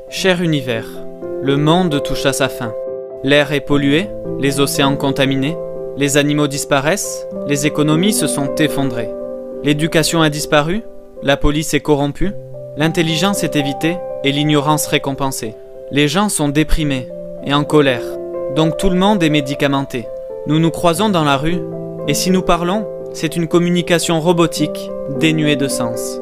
Cher univers, le monde touche à sa fin. L'air est pollué, les océans contaminés, les animaux disparaissent, les économies se sont effondrées. L'éducation a disparu, la police est corrompue, l'intelligence est évitée et l'ignorance récompensée. Les gens sont déprimés et en colère, donc tout le monde est médicamenté. Nous nous croisons dans la rue, et si nous parlons, c'est une communication robotique, dénuée de sens.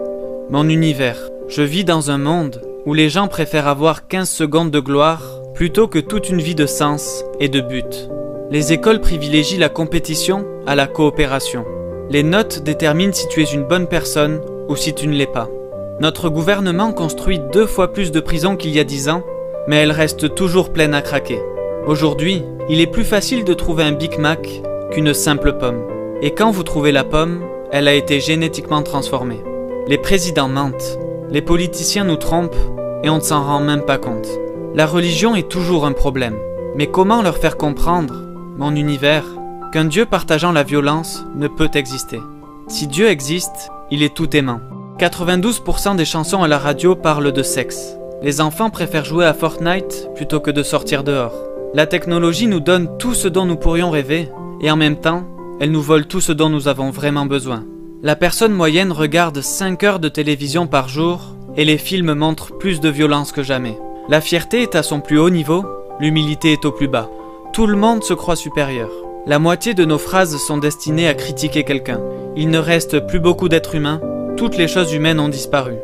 Mon univers, je vis dans un monde où les gens préfèrent avoir 15 secondes de gloire plutôt que toute une vie de sens et de but. Les écoles privilégient la compétition à la coopération. Les notes déterminent si tu es une bonne personne ou si tu ne l'es pas. Notre gouvernement construit 2 fois plus de prisons qu'il y a 10 ans, mais elles restent toujours pleines à craquer. Aujourd'hui, il est plus facile de trouver un Big Mac qu'une simple pomme. Et quand vous trouvez la pomme, elle a été génétiquement transformée. Les présidents mentent, les politiciens nous trompent et on ne s'en rend même pas compte. La religion est toujours un problème. Mais comment leur faire comprendre, mon univers, qu'un Dieu partageant la violence ne peut exister? Si Dieu existe, il est tout aimant. 92% des chansons à la radio parlent de sexe. Les enfants préfèrent jouer à Fortnite plutôt que de sortir dehors. La technologie nous donne tout ce dont nous pourrions rêver, et en même temps, elle nous vole tout ce dont nous avons vraiment besoin. La personne moyenne regarde 5 heures de télévision par jour, et les films montrent plus de violence que jamais. La fierté est à son plus haut niveau, l'humilité est au plus bas. Tout le monde se croit supérieur. La moitié de nos phrases sont destinées à critiquer quelqu'un. Il ne reste plus beaucoup d'êtres humains, toutes les choses humaines ont disparu.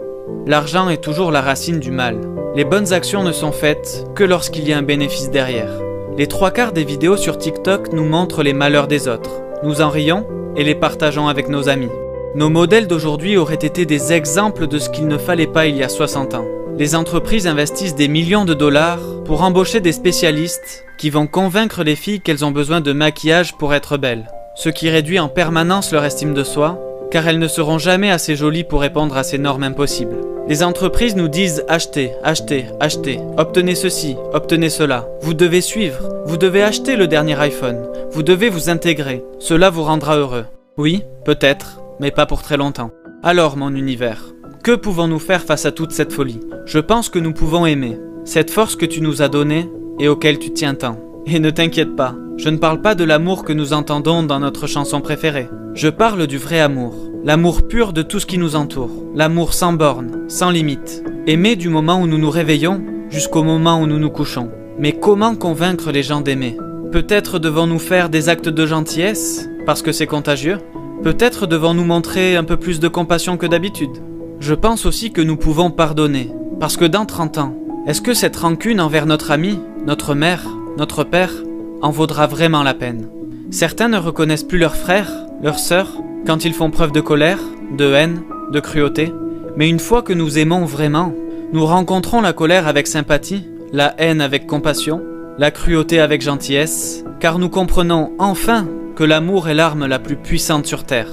L'argent est toujours la racine du mal. Les bonnes actions ne sont faites que lorsqu'il y a un bénéfice derrière. Les 3/4 des vidéos sur TikTok nous montrent les malheurs des autres. Nous en rions et les partageons avec nos amis. Nos modèles d'aujourd'hui auraient été des exemples de ce qu'il ne fallait pas il y a 60 ans. Les entreprises investissent des millions de dollars pour embaucher des spécialistes qui vont convaincre les filles qu'elles ont besoin de maquillage pour être belles, ce qui réduit en permanence leur estime de soi, car elles ne seront jamais assez jolies pour répondre à ces normes impossibles. Les entreprises nous disent « achetez, achetez, achetez, obtenez ceci, obtenez cela, vous devez suivre, vous devez acheter le dernier iPhone, vous devez vous intégrer, cela vous rendra heureux. » Oui, peut-être, mais pas pour très longtemps. Alors mon univers, que pouvons-nous faire face à toute cette folie? Je pense que nous pouvons aimer, cette force que tu nous as donnée et auquel tu tiens tant. Et ne t'inquiète pas, je ne parle pas de l'amour que nous entendons dans notre chanson préférée. Je parle du vrai amour, l'amour pur de tout ce qui nous entoure, l'amour sans bornes, sans limite. Aimer du moment où nous nous réveillons jusqu'au moment où nous nous couchons. Mais comment convaincre les gens d'aimer? Peut-être devons-nous faire des actes de gentillesse, parce que c'est contagieux? Peut-être devons-nous montrer un peu plus de compassion que d'habitude? Je pense aussi que nous pouvons pardonner, parce que dans 30 ans, est-ce que cette rancune envers notre ami, notre mère, notre père, en vaudra vraiment la peine? Certains ne reconnaissent plus leurs frères, leurs sœurs, quand ils font preuve de colère, de haine, de cruauté. Mais une fois que nous aimons vraiment, nous rencontrons la colère avec sympathie, la haine avec compassion, la cruauté avec gentillesse, car nous comprenons enfin que l'amour est l'arme la plus puissante sur Terre.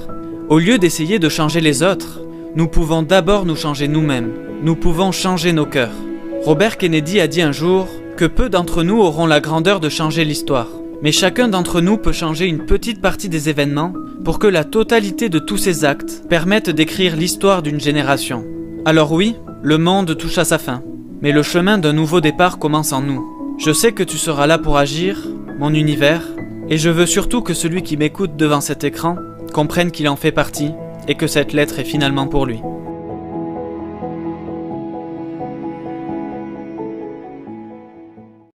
Au lieu d'essayer de changer les autres, nous pouvons d'abord nous changer nous-mêmes. Nous pouvons changer nos cœurs. Robert Kennedy a dit un jour que peu d'entre nous auront la grandeur de changer l'histoire. Mais chacun d'entre nous peut changer une petite partie des événements pour que la totalité de tous ces actes permette d'écrire l'histoire d'une génération. Alors oui, le monde touche à sa fin, mais le chemin d'un nouveau départ commence en nous. Je sais que tu seras là pour agir, mon univers, et je veux surtout que celui qui m'écoute devant cet écran comprenne qu'il en fait partie et que cette lettre est finalement pour lui.